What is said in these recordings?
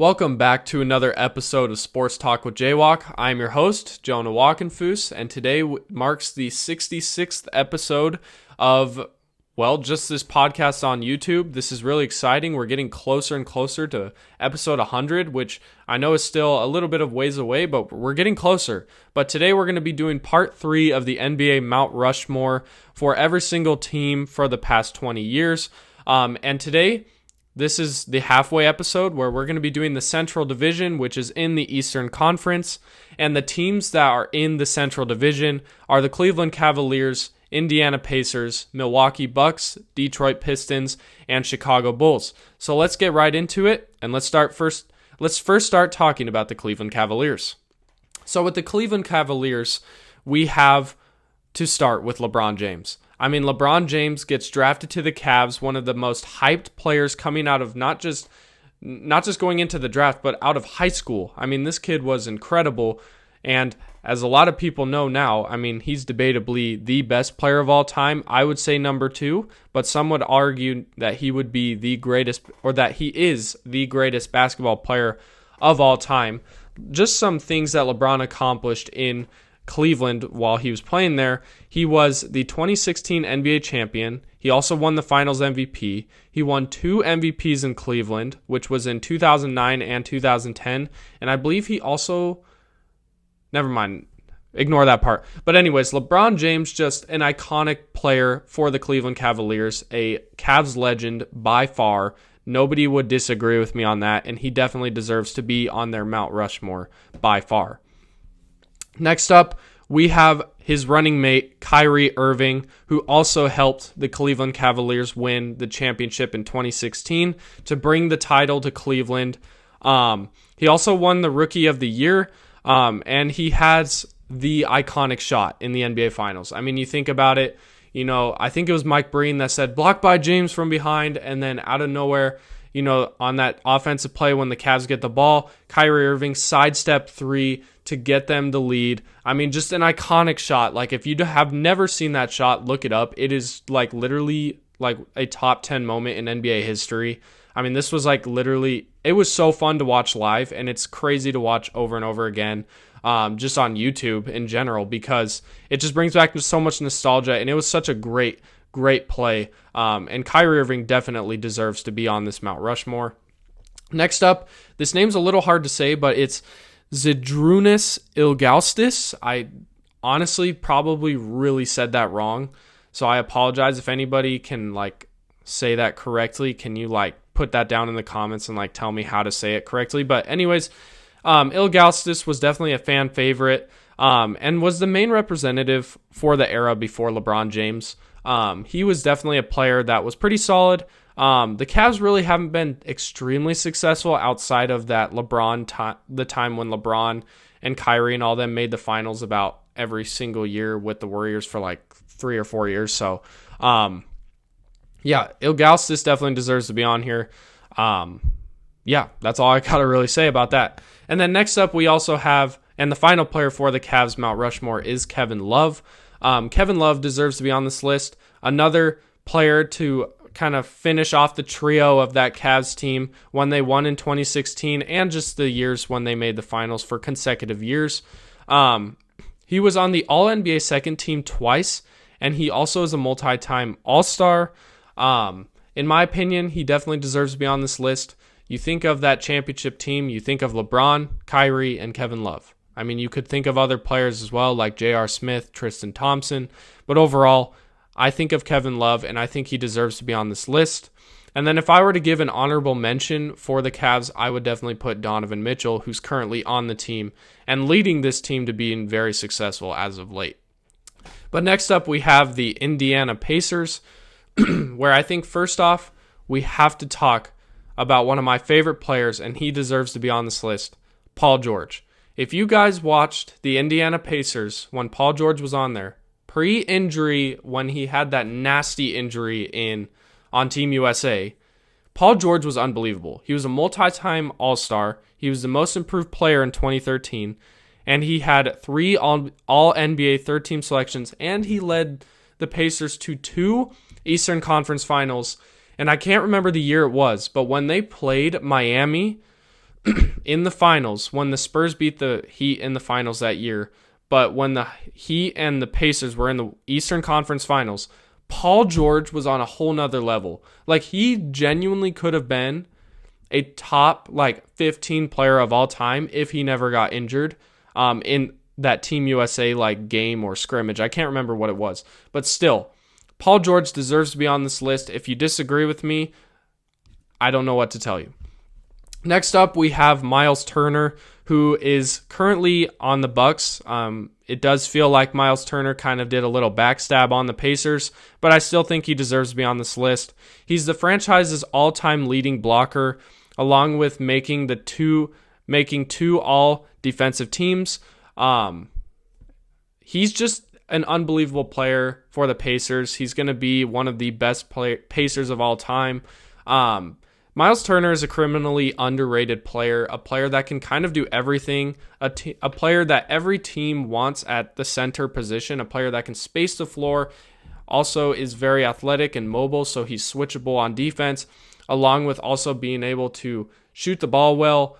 Welcome back to another episode of Sports Talk with JWock. I'm your host, Jonah Walkenfoos, and today marks the 66th episode of, just this podcast on YouTube. This is really exciting. We're getting closer and closer to episode 100, which I know is still a little bit of ways away, but we're getting closer. But today we're going to be doing part 3 of the NBA Mount Rushmore for every single team for the past 20 years. And today, this is the halfway episode where we're going to be doing the Central Division, which is in the Eastern Conference. And the teams that are in the Central Division are the Cleveland Cavaliers, Indiana Pacers, Milwaukee Bucks, Detroit Pistons, and Chicago Bulls. So let's get right into it, and let's first start talking about the Cleveland Cavaliers. So with the Cleveland Cavaliers, we have to start with LeBron James. I mean, LeBron James gets drafted to the Cavs, one of the most hyped players coming out of not just going into the draft, but out of high school. I mean, this kid was incredible, and as a lot of people know now, I mean, he's debatably the best player of all time. I would say number 2, but some would argue that he would be the greatest, or that he is the greatest basketball player of all time. Just some things that LeBron accomplished in Cleveland while he was playing there. He was the 2016 NBA champion. He also won the Finals MVP. He won 2 MVPs in Cleveland, which was in 2009 and 2010. And I believe he also... Never mind. Ignore that part. But anyways, LeBron James, just an iconic player for the Cleveland Cavaliers, a Cavs legend by far. Nobody would disagree with me on that, and he definitely deserves to be on their Mount Rushmore by far. Next up, we have his running mate, Kyrie Irving, who also helped the Cleveland Cavaliers win the championship in 2016 to bring the title to Cleveland. He also won the Rookie of the Year, and he has the iconic shot in the NBA Finals. I mean, you think about it, I think it was Mike Breen that said, blocked by James from behind, and then out of nowhere, on that offensive play when the Cavs get the ball, Kyrie Irving sidestep 3 to get them the lead. I mean, just an iconic shot. Like, if you have never seen that shot, look it up. It is like literally like a top 10 moment in NBA history. I mean, this was like literally, it was so fun to watch live, and it's crazy to watch over and over again, just on YouTube in general, because it just brings back so much nostalgia, and it was such a great play. And Kyrie Irving definitely deserves to be on this Mount Rushmore. Next up, this name's a little hard to say, but it's Zydrunas Ilgauskas. I honestly probably really said that wrong, so I apologize. If anybody can say that correctly, can you put that down in the comments and tell me how to say it correctly? But anyways, Ilgauskas was definitely a fan favorite, and was the main representative for the era before LeBron James. He was definitely a player that was pretty solid. The Cavs really haven't been extremely successful outside of that the time when LeBron and Kyrie and all them made the finals about every single year with the Warriors for 3 or 4 years. So, Ilgauskas definitely deserves to be on here. That's all I gotta really say about that. And then next up, we also have, and the final player for the Cavs Mount Rushmore is Kevin Love. Kevin Love deserves to be on this list. Another player to kind of finish off the trio of that Cavs team when they won in 2016, and just the years when they made the finals for consecutive years. He was on the All-NBA second team twice, and he also is a multi-time All-Star. In my opinion, he definitely deserves to be on this list. You think of that championship team, you think of LeBron, Kyrie, and Kevin Love. I mean, you could think of other players as well, like J.R. Smith, Tristan Thompson, but overall, I think of Kevin Love, and I think he deserves to be on this list. And then if I were to give an honorable mention for the Cavs, I would definitely put Donovan Mitchell, who's currently on the team and leading this team to being very successful as of late. But next up, we have the Indiana Pacers, where I think first off, we have to talk about one of my favorite players, and he deserves to be on this list, Paul George. If you guys watched the Indiana Pacers when Paul George was on there, pre-injury, when he had that nasty injury on Team USA, Paul George was unbelievable. He was a multi-time All-Star. He was the most improved player in 2013, and he had 3 All-NBA third-team selections, and he led the Pacers to 2 Eastern Conference Finals. And I can't remember the year it was, but when they played Miami, in the finals, when the Spurs beat the Heat in the finals that year, but when the Heat and the Pacers were in the Eastern Conference Finals, Paul George was on a whole nother level. Like, he genuinely could have been a top 15 player of all time if he never got injured in that Team USA game or scrimmage. I can't remember what it was, but still, Paul George deserves to be on this list. If you disagree with me, I don't know what to tell you. Next up, we have Miles Turner, who is currently on the Bucks. It does feel like Miles Turner kind of did a little backstab on the Pacers, but I still think he deserves to be on this list. He's the franchise's all-time leading blocker, along with making two all defensive teams. He's just an unbelievable player for the Pacers. He's going to be one of the best Pacers of all time. Miles Turner is a criminally underrated player, a player that can kind of do everything, a player that every team wants at the center position, a player that can space the floor, also is very athletic and mobile, so he's switchable on defense, along with also being able to shoot the ball well.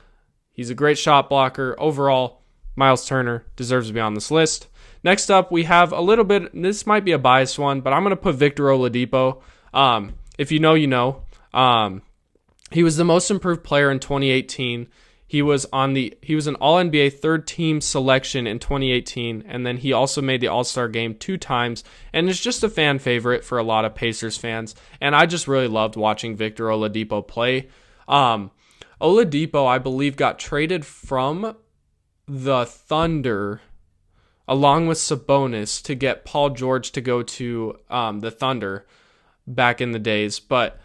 He's a great shot blocker. Overall, Miles Turner deserves to be on this list. Next up, we have a little bit, this might be a biased one, but I'm going to put Victor Oladipo. If you know, you know. He was the most improved player in 2018. He was an All-NBA third team selection in 2018, and then he also made the All-Star game 2 times, and is just a fan favorite for a lot of Pacers fans, and I just really loved watching Victor Oladipo play. Oladipo, I believe, got traded from the Thunder along with Sabonis to get Paul George to go to the Thunder back in the days, but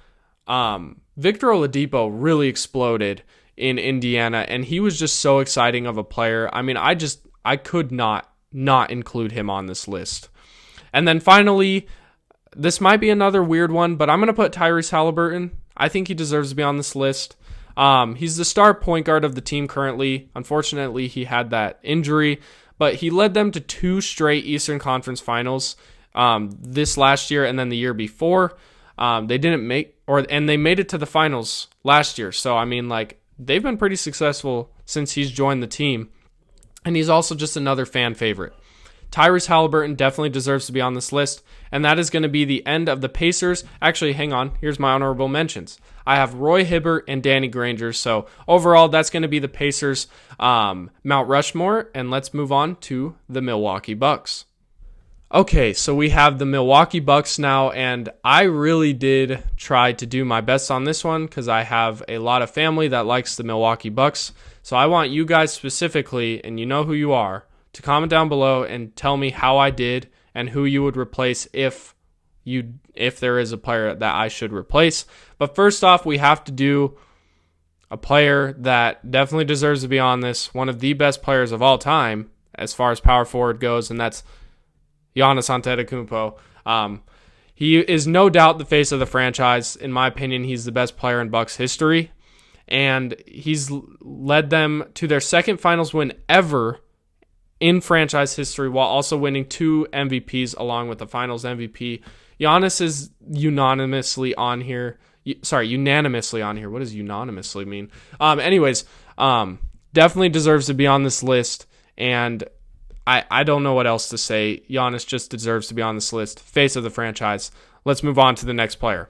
Victor Oladipo really exploded in Indiana, and he was just so exciting of a player. I mean, I could not include him on this list. And then finally, this might be another weird one, but I'm going to put Tyrese Halliburton. I think he deserves to be on this list. He's the star point guard of the team currently. Unfortunately, he had that injury, but he led them to 2 straight Eastern Conference Finals this last year and then the year before. They made it to the finals last year. So, I mean, they've been pretty successful since he's joined the team. And he's also just another fan favorite. Tyrese Halliburton definitely deserves to be on this list. And that is going to be the end of the Pacers. Actually, hang on. Here's my honorable mentions. I have Roy Hibbert and Danny Granger. So, overall, that's going to be the Pacers' Mount Rushmore. And let's move on to the Milwaukee Bucks. Okay, so we have the Milwaukee Bucks now, and I really did try to do my best on this one because I have a lot of family that likes the Milwaukee Bucks. So I want you guys specifically, and you know who you are, to comment down below and tell me how I did and who you would replace if there is a player that I should replace. But first off, we have to do a player that definitely deserves to be on this, one of the best players of all time as far as power forward goes, and that's Giannis Antetokounmpo. He is no doubt the face of the franchise. In my opinion, he's the best player in Bucks history, and he's led them to their second finals win ever in franchise history while also winning 2 MVPs along with the finals MVP. Giannis is unanimously on here. What does unanimously mean? Definitely deserves to be on this list, and I don't know what else to say. Giannis just deserves to be on this list. Face of the franchise. Let's move on to the next player.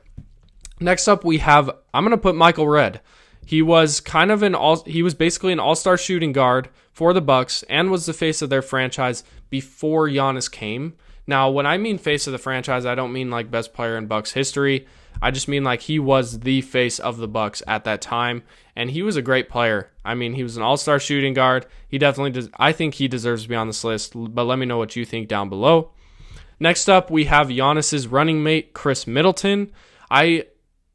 Next up, I'm going to put Michael Redd. He was basically an all-star shooting guard for the Bucks and was the face of their franchise before Giannis came. Now, when I mean face of the franchise, I don't mean best player in Bucks history. I just mean he was the face of the Bucks at that time, and he was a great player. I mean, he was an all-star shooting guard. He definitely does. I think he deserves to be on this list, but let me know what you think down below. Next up, we have Giannis's running mate, Chris Middleton. I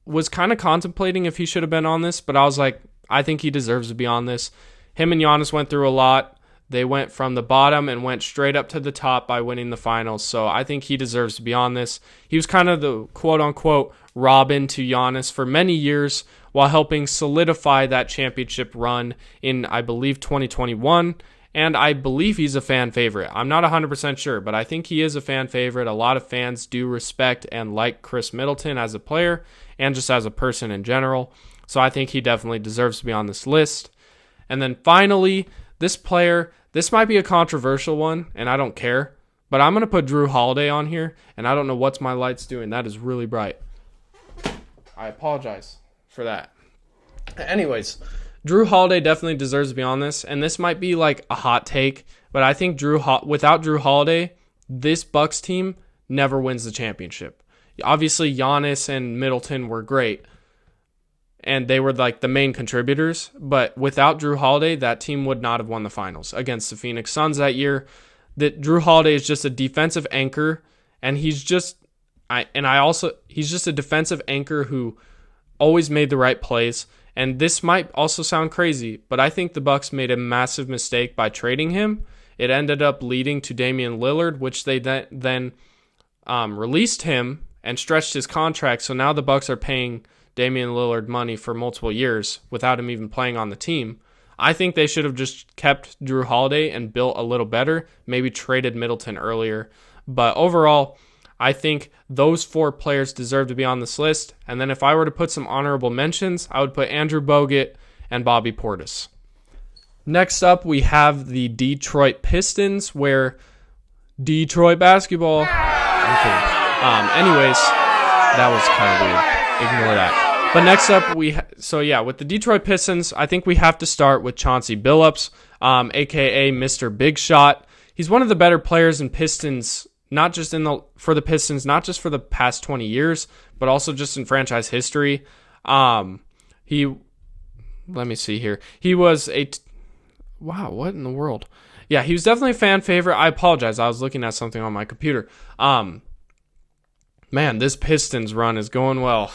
was kind of contemplating if he should have been on this, but I was like, I think he deserves to be on this. Him and Giannis went through a lot. They went from the bottom and went straight up to the top by winning the finals, so I think he deserves to be on this. He was kind of the quote-unquote Robin to Giannis for many years while helping solidify that championship run in, I believe, 2021, and I believe he's a fan favorite. I'm not 100% sure, but I think he is a fan favorite. A lot of fans do respect and like Chris Middleton as a player and just as a person in general, so I think he definitely deserves to be on this list. And then finally, this player, this might be a controversial one, and I don't care, but I'm going to put Drew Holiday on here, and I don't know what's my lights doing. That is really bright. I apologize for that. Anyways, Drew Holiday definitely deserves to be on this, and this might be like a hot take, but I think without Drew Holiday, this Bucks team never wins the championship. Obviously, Giannis and Middleton were great, and they were like the main contributors, but without Drew Holiday, that team would not have won the finals against the Phoenix Suns that year. That Drew Holiday is just a defensive anchor, and he's just a defensive anchor who always made the right plays. And this might also sound crazy, but I think the Bucks made a massive mistake by trading him. It ended up leading to Damian Lillard, which they then released him and stretched his contract. So now the Bucks are paying Damian Lillard money for multiple years without him even playing on the team. I think they should have just kept Drew Holiday and built a little better, maybe traded Middleton earlier. But overall, I think those 4 players deserve to be on this list. And then if I were to put some honorable mentions, I would put Andrew Bogut and Bobby Portis. Next up, we have the Detroit Pistons, where Detroit basketball. Anyways, that was kind of weird. Ignore that. But next up, with the Detroit Pistons, I think we have to start with Chauncey Billups, a.k.a. Mr. Big Shot. He's one of the better players in Pistons, not just for the Pistons, not just for the past 20 years, but also just in franchise history. Let me see here. He was wow, what in the world? Yeah, he was definitely a fan favorite. I apologize. I was looking at something on my computer. Man, this Pistons run is going well.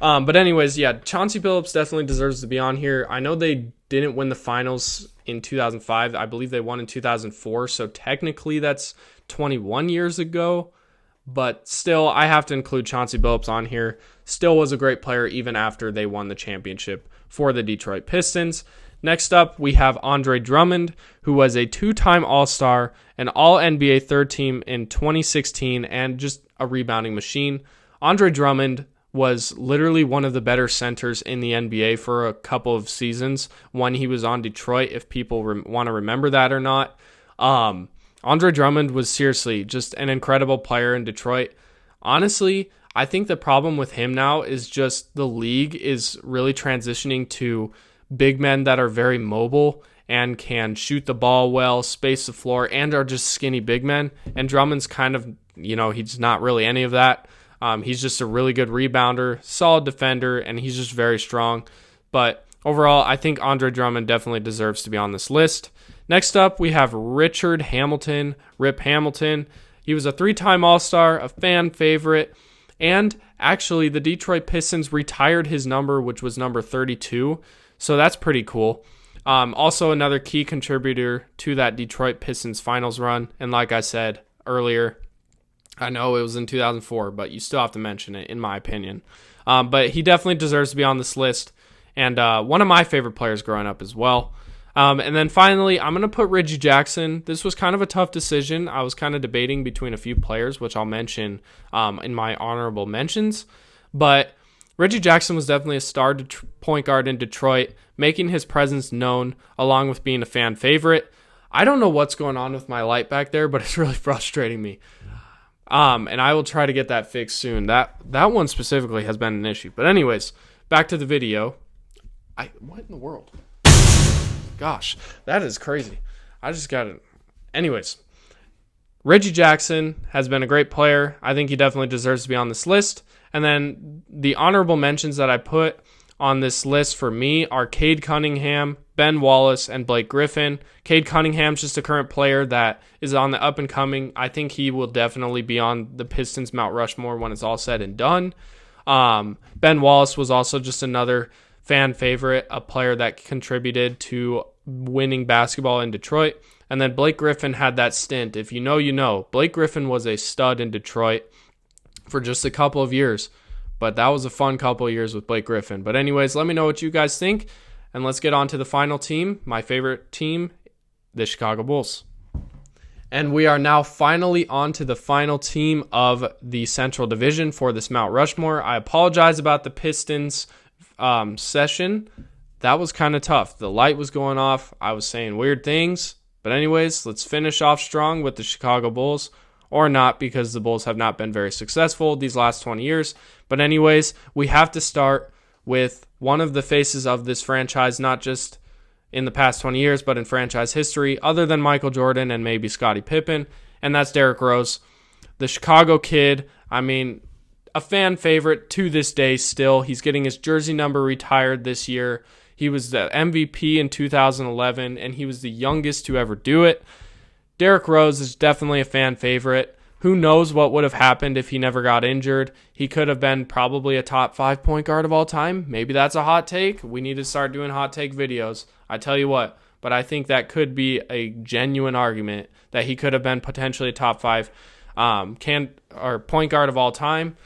But anyways, yeah, Chauncey Billups definitely deserves to be on here. I know they didn't win the finals in 2005. I believe they won in 2004. So technically that's 21 years ago. But still, I have to include Chauncey Billups on here. Still was a great player even after they won the championship for the Detroit Pistons. Next up, we have Andre Drummond, who was a 2-time All-Star, an All-NBA third team in 2016, and just a rebounding machine. Andre Drummond was literally one of the better centers in the NBA for a couple of seasons when he was on Detroit, if people want to remember that or not. Andre Drummond was seriously just an incredible player in Detroit. Honestly, I think the problem with him now is just the league is really transitioning to big men that are very mobile and can shoot the ball well, space the floor, and are just skinny big men. And Drummond's kind of, he's not really any of that. He's just a really good rebounder, solid defender, and he's just very strong. But overall, I think Andre Drummond definitely deserves to be on this list. Next up, we have Richard Hamilton, Rip Hamilton. He was a 3-time All-Star, a fan favorite, and actually the Detroit Pistons retired his number, which was number 32. So that's pretty cool. Also another key contributor to that Detroit Pistons finals run. And like I said earlier, I know it was in 2004, but you still have to mention it, in my opinion. But he definitely deserves to be on this list. And one of my favorite players growing up as well. And then finally, I'm going to put Reggie Jackson. This was kind of a tough decision. I was kind of debating between a few players, which I'll mention in my honorable mentions. But Reggie Jackson was definitely a star point guard in Detroit, making his presence known along with being a fan favorite. I don't know what's going on with my light back there, but it's really frustrating me. And I will try to get that fixed soon. That one specifically has been an issue. But anyways, back to the video. What in the world? Gosh, that is crazy. I just got it. Anyways, Reggie Jackson has been a great player. I think he definitely deserves to be on this list. And then the honorable mentions that I put on this list for me are Cade Cunningham, Ben Wallace, and Blake Griffin. Cade Cunningham's just a current player that is on the up and coming. I think he will definitely be on the Pistons Mount Rushmore when it's all said and done. Ben Wallace was also just another fan favorite, a player that contributed to winning basketball in Detroit. And then Blake Griffin had that stint. If you know, you know. Blake Griffin was a stud in Detroit for just a couple of years. But that was a fun couple of years with Blake Griffin. But anyways, let me know what you guys think. And let's get on to the final team. My favorite team, the Chicago Bulls. And we are now finally on to the final team of the Central Division for this Mount Rushmore. I apologize about the Pistons session. that was kind of tough. The light was going off. I was saying weird things. But anyways, let's finish off strong with the Chicago Bulls, or not, because the Bulls have not been very successful these last 20 years. But anyways, we have to start with one of the faces of this franchise, not just in the past 20 years, but in franchise history, other than Michael Jordan and maybe Scottie Pippen, and that's Derrick Rose. The Chicago kid, I mean, a fan favorite to this day still. He's getting his jersey number retired this year. He was the MVP in 2011, and he was the youngest to ever do it. Derrick Rose is definitely a fan favorite. Who knows what would have happened if he never got injured? He could have been probably a top 5 point guard of all time. Maybe that's a hot take. We need to start doing hot take videos. I tell you what, but I think that could be a genuine argument that he could have been potentially a top 5 point guard of all time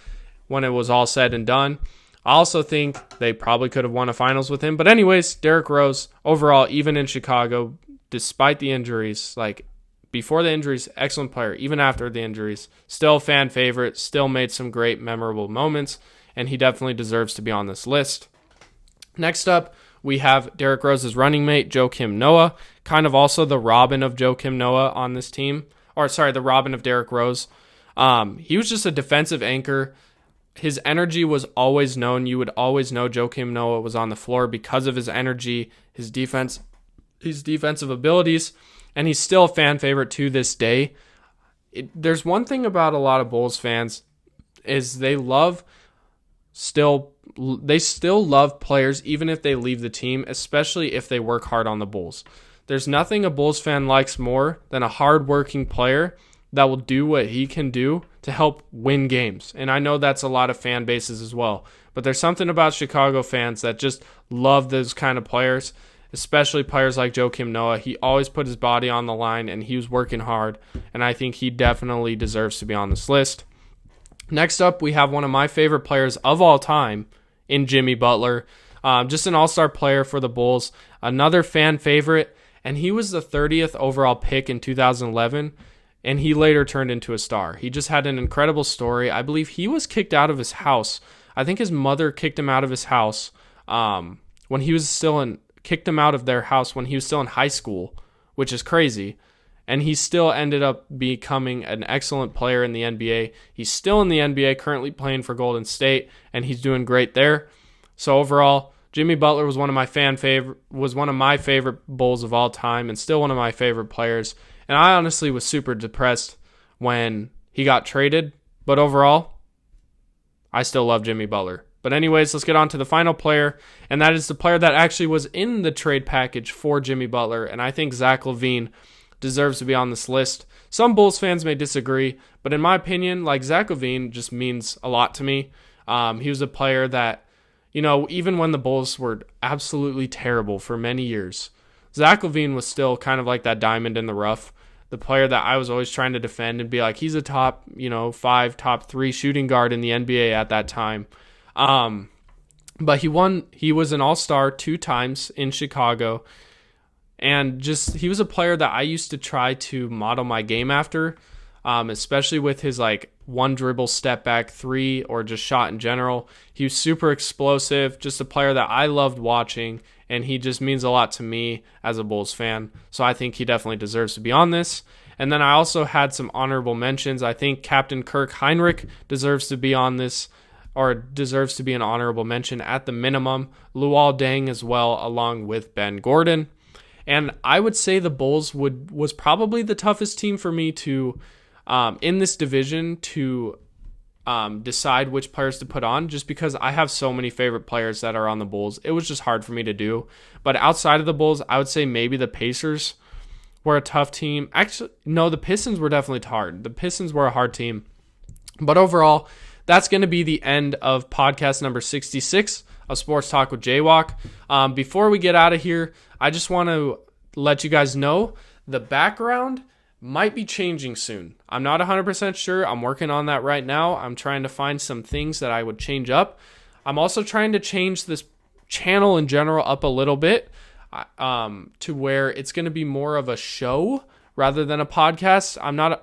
when it was all said and done. I also think they probably could have won a finals with him. But anyways, Derrick Rose, overall, even in Chicago, despite the injuries, like before the injuries, excellent player. Even after the injuries, still a fan favorite, still made some great memorable moments, and he definitely deserves to be on this list. Next up, we have Derrick Rose's running mate, Joakim Noah, kind of also the Robin of Joakim Noah on this team. The Robin of Derrick Rose. He was just a defensive anchor. His energy was always known. You would always know Joakim Noah was on the floor because of his energy, his defense, his defensive abilities, and he's still a fan favorite to this day. There's one thing about a lot of Bulls fans is they still love players even if they leave the team, especially if they work hard on the Bulls. There's nothing a Bulls fan likes more than a hard-working player that will do what he can do to help win games. And I know that's a lot of fan bases as well. But there's something about Chicago fans that just love those kind of players, especially players like Joakim Noah. He always put his body on the line, and he was working hard. And I think he definitely deserves to be on this list. Next up, we have one of my favorite players of all time in Jimmy Butler. Just an all-star player for the Bulls. Another fan favorite. And he was the 30th overall pick in 2011. And he later turned into a star. He just had an incredible story. I believe he was kicked out of his house. I think his mother kicked him out of his house when he was kicked him out of their house when he was still in high school, which is crazy. And he still ended up becoming an excellent player in the NBA. He's still in the NBA, currently playing for Golden State, and he's doing great there. So overall, Jimmy Butler was one of my favorite Bulls of all time, and still one of my favorite players. And I honestly was super depressed when he got traded. But overall, I still love Jimmy Butler. But anyways, let's get on to the final player. And that is the player that actually was in the trade package for Jimmy Butler. And I think Zach LaVine deserves to be on this list. Some Bulls fans may disagree. But in my opinion, Zach LaVine just means a lot to me. He was a player that, even when the Bulls were absolutely terrible for many years, Zach LaVine was still kind of like that diamond in the rough. The player that I was always trying to defend and be like, he's a top, 5, top 3 shooting guard in the NBA at that time. But he was an all-star 2 times in Chicago. And he was a player that I used to try to model my game after, especially with his one dribble step back 3 or just shot in general. He was super explosive, just a player that I loved watching. And he just means a lot to me as a Bulls fan. So I think he definitely deserves to be on this. And then I also had some honorable mentions. I think Captain Kirk Heinrich deserves to be on this, or deserves to be an honorable mention at the minimum. Luol Deng as well, along with Ben Gordon. And I would say the Bulls was probably the toughest team for me to, in this division, to decide which players to put on, just because I have so many favorite players that are on the Bulls. It was just hard for me to do. But outside of the Bulls, I would say maybe the Pacers were a tough team. Actually, no, the Pistons were definitely hard. The Pistons were a hard team. But overall, that's going to be the end of podcast number 66 of Sports Talk with JWock. Before we get out of here, I just want to let you guys know the background might be changing soon. I'm not 100% sure. I'm working on that right now. I'm trying to find some things that I would change up. I'm also trying to change this channel in general up a little bit to where it's going to be more of a show rather than a podcast.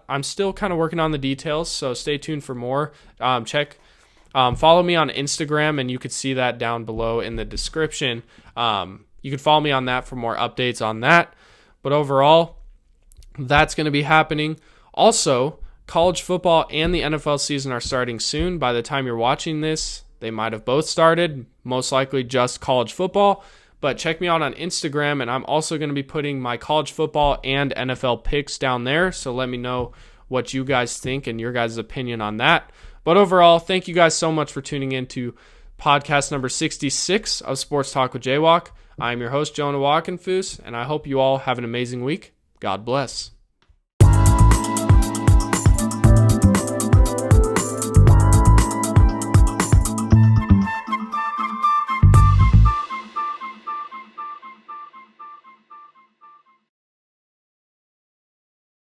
I'm still kind of working on the details, so stay tuned for more. Follow me on Instagram, and you could see that down below in the description. you can follow me on that for more updates on that. But overall, that's going to be happening. Also, college football and the NFL season are starting soon. By the time you're watching this, they might have both started, most likely just college football. But check me out on Instagram, and I'm also going to be putting my college football and NFL picks down there. So let me know what you guys think and your guys' opinion on that. But overall, thank you guys so much for tuning in to podcast number 66 of Sports Talk with JWock. I'm your host, Jonah Walkenfuss, and I hope you all have an amazing week. God bless.